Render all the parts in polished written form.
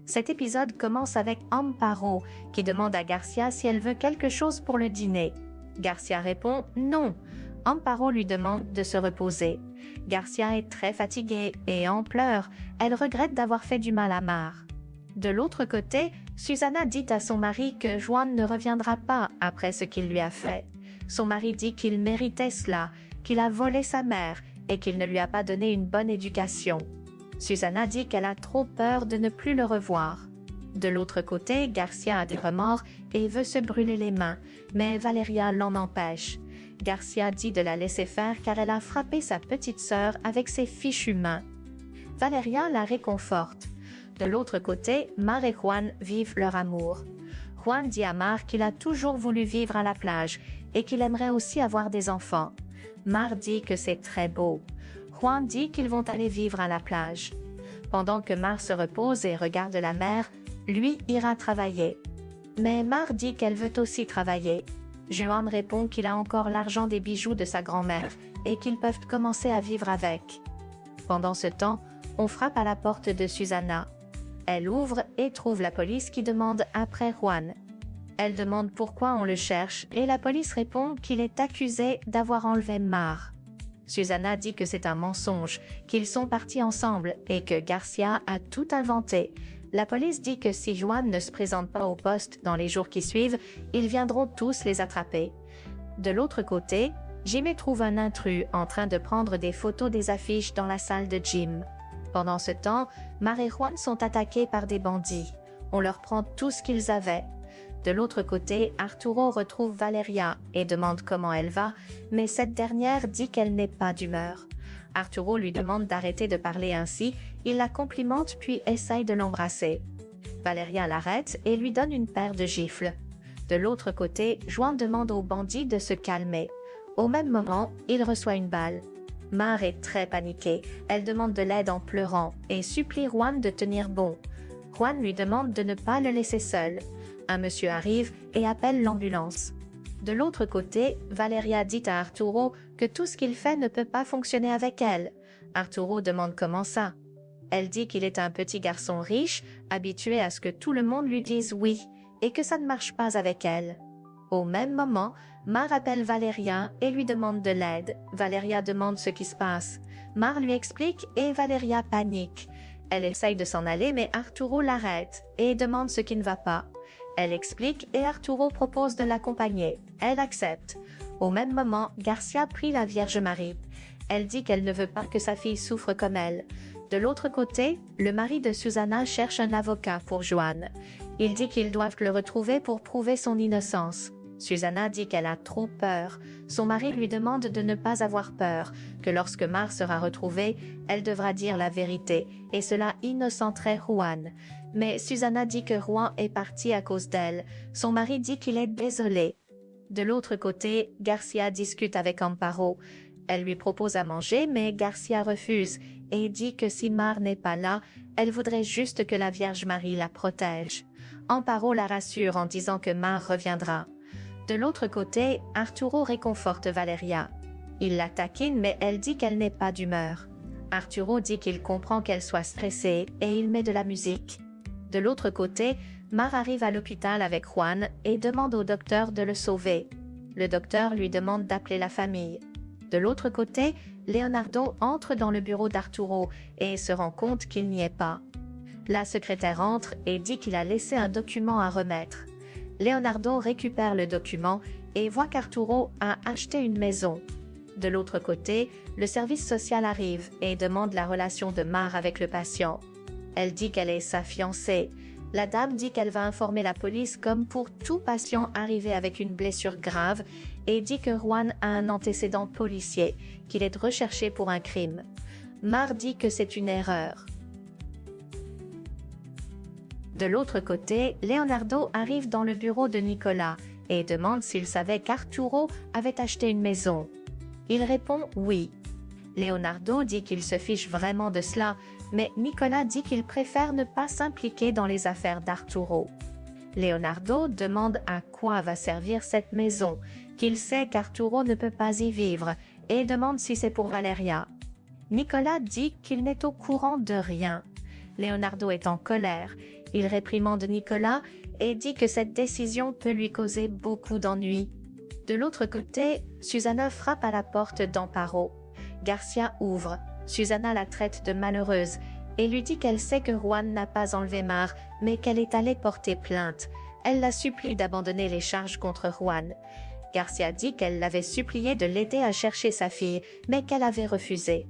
Cet épisode commence avec Amparo qui demande à Garcia si elle veut quelque chose pour le dîner. Garcia répond non. Amparo lui demande de se reposer. Garcia est très fatiguée et en pleurs. Elle regrette d'avoir fait du mal à Mar. De l'autre côté, Susana dit à son mari que Juan ne reviendra pas après ce qu'il lui a fait. Son mari dit qu'il méritait cela, qu'il a volé sa mère et qu'il ne lui a pas donné une bonne éducation. Susana dit qu'elle a trop peur de ne plus le revoir. De l'autre côté, Garcia a des remords et veut se brûler les mains, mais Valeria l'en empêche. Garcia dit de la laisser faire car elle a frappé sa petite sœur avec ses fichus mains. Valeria la réconforte. De l'autre côté, Mar et Juan vivent leur amour. Juan dit à Mar qu'il a toujours voulu vivre à la plage et qu'il aimerait aussi avoir des enfants. Mar dit que c'est très beau. Juan dit qu'ils vont aller vivre à la plage. Pendant que Mar se repose et regarde la mer, lui ira travailler. Mais Mar dit qu'elle veut aussi travailler. Juan répond qu'il a encore l'argent des bijoux de sa grand-mère et qu'ils peuvent commencer à vivre avec. Pendant ce temps, on frappe à la porte de Susana. Elle ouvre et trouve la police qui demande après Juan. Elle demande pourquoi on le cherche et la police répond qu'il est accusé d'avoir enlevé Mar. Susana dit que c'est un mensonge, qu'ils sont partis ensemble et que Garcia a tout inventé. La police dit que si Juan ne se présente pas au poste dans les jours qui suivent, ils viendront tous les attraper. De l'autre côté, Jimmy trouve un intrus en train de prendre des photos des affiches dans la salle de Jim. Pendant ce temps, Mar et Juan sont attaqués par des bandits. On leur prend tout ce qu'ils avaient. De l'autre côté, Arturo retrouve Valeria et demande comment elle va, mais cette dernière dit qu'elle n'est pas d'humeur. Arturo lui demande d'arrêter de parler ainsi, il la complimente puis essaye de l'embrasser. Valeria l'arrête et lui donne une paire de gifles. De l'autre côté, Juan demande aux bandits de se calmer. Au même moment, il reçoit une balle. Mar est très paniquée, elle demande de l'aide en pleurant et supplie Juan de tenir bon. Juan lui demande de ne pas le laisser seul. Un monsieur arrive et appelle l'ambulance. De l'autre côté, Valeria dit à Arturo que tout ce qu'il fait ne peut pas fonctionner avec elle. Arturo demande comment ça. Elle dit qu'il est un petit garçon riche, habitué à ce que tout le monde lui dise oui, et que ça ne marche pas avec elle. Au même moment, Mar appelle Valeria et lui demande de l'aide. Valeria demande ce qui se passe. Mar lui explique et Valeria panique. Elle essaye de s'en aller mais Arturo l'arrête et demande ce qui ne va pas. Elle explique et Arturo propose de l'accompagner. Elle accepte. Au même moment, Garcia prie la Vierge Marie. Elle dit qu'elle ne veut pas que sa fille souffre comme elle. De l'autre côté, le mari de Susana cherche un avocat pour Juan. Il dit qu'ils doivent le retrouver pour prouver son innocence. Susana dit qu'elle a trop peur. Son mari lui demande de ne pas avoir peur, que lorsque Mar sera retrouvée, elle devra dire la vérité, et cela innocenterait Juan. Mais Susana dit que Juan est parti à cause d'elle. Son mari dit qu'il est désolé. De l'autre côté, Garcia discute avec Amparo. Elle lui propose à manger, mais Garcia refuse et dit que si Mar n'est pas là, elle voudrait juste que la Vierge Marie la protège. Amparo la rassure en disant que Mar reviendra. De l'autre côté, Arturo réconforte Valeria. Il la taquine mais elle dit qu'elle n'est pas d'humeur. Arturo dit qu'il comprend qu'elle soit stressée et il met de la musique. De l'autre côté, Mar arrive à l'hôpital avec Juan et demande au docteur de le sauver. Le docteur lui demande d'appeler la famille. De l'autre côté, Leonardo entre dans le bureau d'Arturo et se rend compte qu'il n'y est pas. La secrétaire entre et dit qu'il a laissé un document à remettre. Leonardo récupère le document et voit qu'Arturo a acheté une maison. De l'autre côté, le service social arrive et demande la relation de Mar avec le patient. Elle dit qu'elle est sa fiancée. La dame dit qu'elle va informer la police comme pour tout patient arrivé avec une blessure grave et dit que Juan a un antécédent policier, qu'il est recherché pour un crime. Mar dit que c'est une erreur. De l'autre côté, Leonardo arrive dans le bureau de Nicolas et demande s'il savait qu'Arturo avait acheté une maison. Il répond oui. Leonardo dit qu'il se fiche vraiment de cela, mais Nicolas dit qu'il préfère ne pas s'impliquer dans les affaires d'Arturo. Leonardo demande à quoi va servir cette maison, qu'il sait qu'Arturo ne peut pas y vivre, et demande si c'est pour Valeria. Nicolas dit qu'il n'est au courant de rien. Leonardo est en colère. Il réprimande Nicolas et dit que cette décision peut lui causer beaucoup d'ennuis. De l'autre côté, Susanna frappe à la porte d'Amparo. Garcia ouvre. Susanna la traite de malheureuse et lui dit qu'elle sait que Juan n'a pas enlevé Mar, mais qu'elle est allée porter plainte. Elle la supplie d'abandonner les charges contre Juan. Garcia dit qu'elle l'avait supplié de l'aider à chercher sa fille, mais qu'elle avait refusé.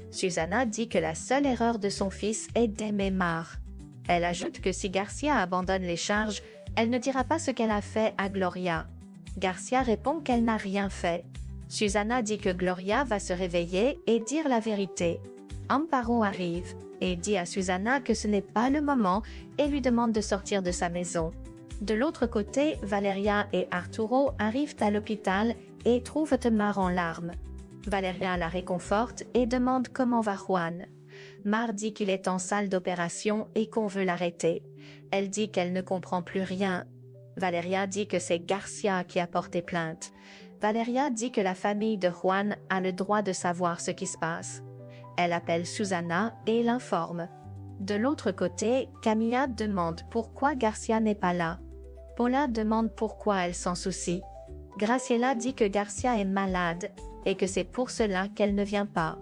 Susanna dit que la seule erreur de son fils est d'aimer Mar. Elle ajoute que si Garcia abandonne les charges, elle ne dira pas ce qu'elle a fait à Gloria. Garcia répond qu'elle n'a rien fait. Susanna dit que Gloria va se réveiller et dire la vérité. Amparo arrive et dit à Susanna que ce n'est pas le moment et lui demande de sortir de sa maison. De l'autre côté, Valeria et Arturo arrivent à l'hôpital et trouvent Mar en larmes. Valeria la réconforte et demande comment va Juan. Mar dit qu'il est en salle d'opération et qu'on veut l'arrêter. Elle dit qu'elle ne comprend plus rien. Valeria dit que c'est Garcia qui a porté plainte. Valeria dit que la famille de Juan a le droit de savoir ce qui se passe. Elle appelle Susanna et l'informe. De l'autre côté, Camilla demande pourquoi Garcia n'est pas là. Paula demande pourquoi elle s'en soucie. Graciela dit que Garcia est malade et que c'est pour cela qu'elle ne vient pas.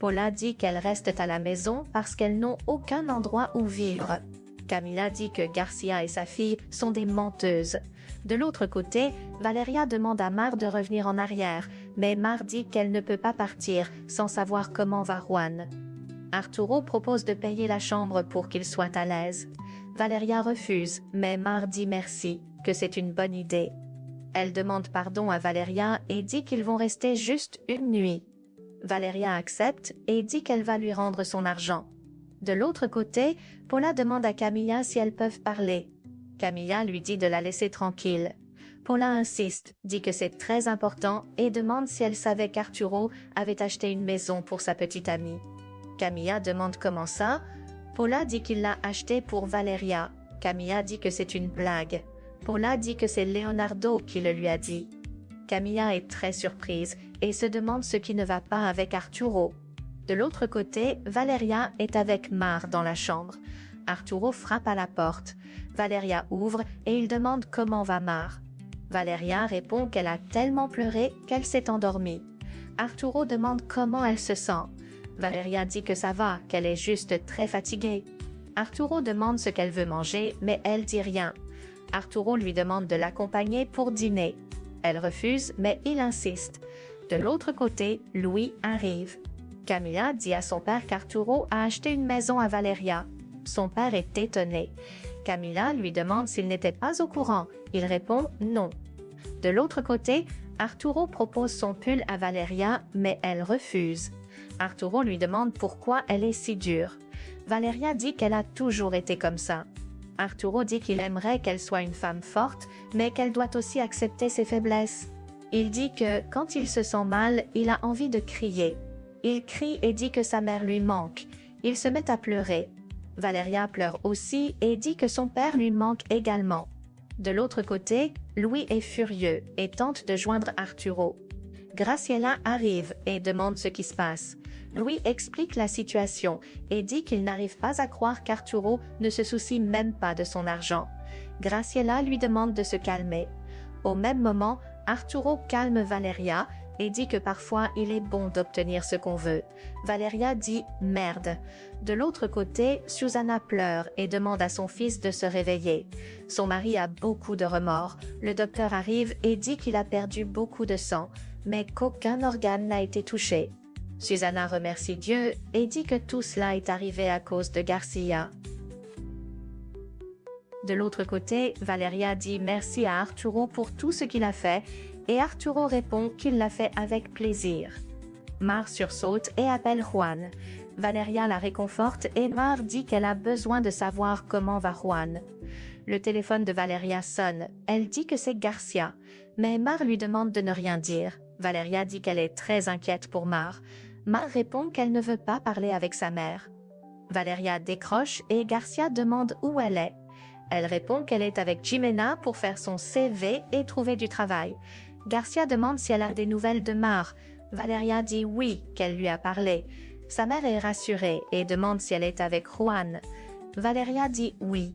Paula dit qu'elles restent à la maison parce qu'elles n'ont aucun endroit où vivre. Camilla dit que Garcia et sa fille sont des menteuses. De l'autre côté, Valeria demande à Mar de revenir en arrière, mais Mar dit qu'elle ne peut pas partir sans savoir comment va Juan. Arturo propose de payer la chambre pour qu'il soit à l'aise. Valeria refuse, mais Mar dit merci, que c'est une bonne idée. Elle demande pardon à Valeria et dit qu'ils vont rester juste une nuit. Valeria accepte et dit qu'elle va lui rendre son argent. De l'autre côté, Paula demande à Camilla si elles peuvent parler. Camilla lui dit de la laisser tranquille. Paula insiste, dit que c'est très important et demande si elle savait qu'Arturo avait acheté une maison pour sa petite amie. Camilla demande comment ça. Paula dit qu'il l'a acheté pour Valeria. Camilla dit que c'est une blague. Paula dit que c'est Leonardo qui le lui a dit. Camilla est très surprise et se demande ce qui ne va pas avec Arturo. De l'autre côté, Valeria est avec Mar dans la chambre. Arturo frappe à la porte. Valeria ouvre et il demande comment va Mar. Valeria répond qu'elle a tellement pleuré qu'elle s'est endormie. Arturo demande comment elle se sent. Valeria dit que ça va, qu'elle est juste très fatiguée. Arturo demande ce qu'elle veut manger, mais elle dit rien. Arturo lui demande de l'accompagner pour dîner. Elle refuse, mais il insiste. De l'autre côté, Louis arrive. Camilla dit à son père qu'Arturo a acheté une maison à Valeria. Son père est étonné. Camilla lui demande s'il n'était pas au courant. Il répond non. De l'autre côté, Arturo propose son pull à Valeria, mais elle refuse. Arturo lui demande pourquoi elle est si dure. Valeria dit qu'elle a toujours été comme ça. Arturo dit qu'il aimerait qu'elle soit une femme forte, mais qu'elle doit aussi accepter ses faiblesses. Il dit que, quand il se sent mal, il a envie de crier. Il crie et dit que sa mère lui manque. Il se met à pleurer. Valeria pleure aussi et dit que son père lui manque également. De l'autre côté, Louis est furieux et tente de joindre Arturo. Graciela arrive et demande ce qui se passe. Louis explique la situation et dit qu'il n'arrive pas à croire qu'Arturo ne se soucie même pas de son argent. Graciela lui demande de se calmer. Au même moment, Arturo calme Valeria et dit que parfois il est bon d'obtenir ce qu'on veut. Valeria dit « merde ». De l'autre côté, Susanna pleure et demande à son fils de se réveiller. Son mari a beaucoup de remords. Le docteur arrive et dit qu'il a perdu beaucoup de sang, mais qu'aucun organe n'a été touché. Susanna remercie Dieu et dit que tout cela est arrivé à cause de Garcia. De l'autre côté, Valeria dit merci à Arturo pour tout ce qu'il a fait et Arturo répond qu'il l'a fait avec plaisir. Mar sursaute et appelle Juan. Valeria la réconforte et Mar dit qu'elle a besoin de savoir comment va Juan. Le téléphone de Valeria sonne. Elle dit que c'est Garcia, mais Mar lui demande de ne rien dire. Valeria dit qu'elle est très inquiète pour Mar. Mar répond qu'elle ne veut pas parler avec sa mère. Valeria décroche et Garcia demande où elle est. Elle répond qu'elle est avec Jimena pour faire son CV et trouver du travail. Garcia demande si elle a des nouvelles de Mar. Valeria dit oui, qu'elle lui a parlé. Sa mère est rassurée et demande si elle est avec Juan. Valeria dit oui.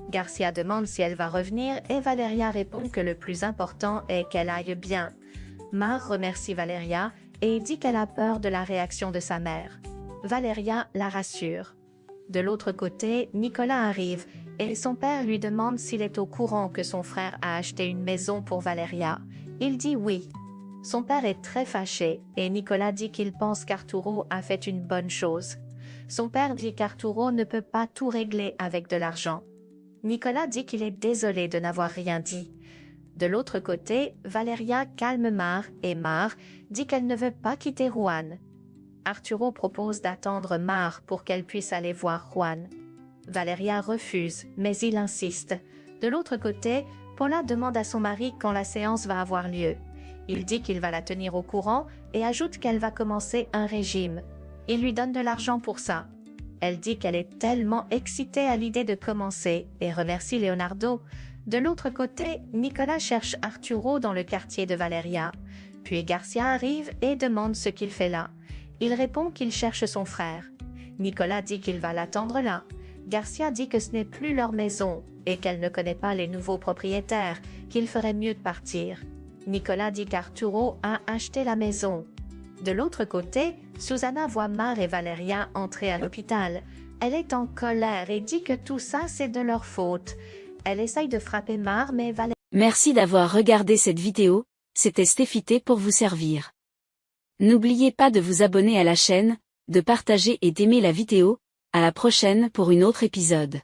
Garcia demande si elle va revenir et Valeria répond que le plus important est qu'elle aille bien. Mar remercie Valeria et dit qu'elle a peur de la réaction de sa mère. Valeria la rassure. De l'autre côté, Nicolas arrive et son père lui demande s'il est au courant que son frère a acheté une maison pour Valeria. Il dit oui. Son père est très fâché et Nicolas dit qu'il pense qu'Arturo a fait une bonne chose. Son père dit qu'Arturo ne peut pas tout régler avec de l'argent. Nicolas dit qu'il est désolé de n'avoir rien dit. De l'autre côté, Valeria calme Mar et Mar dit qu'elle ne veut pas quitter Juan. Arturo propose d'attendre Mar pour qu'elle puisse aller voir Juan. Valeria refuse, mais il insiste. De l'autre côté, Paula demande à son mari quand la séance va avoir lieu. Il dit qu'il va la tenir au courant et ajoute qu'elle va commencer un régime. Il lui donne de l'argent pour ça. Elle dit qu'elle est tellement excitée à l'idée de commencer et remercie Leonardo. De l'autre côté, Nicolas cherche Arturo dans le quartier de Valeria. Puis Garcia arrive et demande ce qu'il fait là. Il répond qu'il cherche son frère. Nicolas dit qu'il va l'attendre là. Garcia dit que ce n'est plus leur maison et qu'elle ne connaît pas les nouveaux propriétaires, qu'il ferait mieux de partir. Nicolas dit qu'Arturo a acheté la maison. De l'autre côté, Susana voit Mar et Valeria entrer à l'hôpital. Elle est en colère et dit que tout ça c'est de leur faute. Elle essaye de frapper Mar mais Valeria... Merci d'avoir regardé cette vidéo, c'était Stéphité pour vous servir. N'oubliez pas de vous abonner à la chaîne, de partager et d'aimer la vidéo, à la prochaine pour une autre épisode.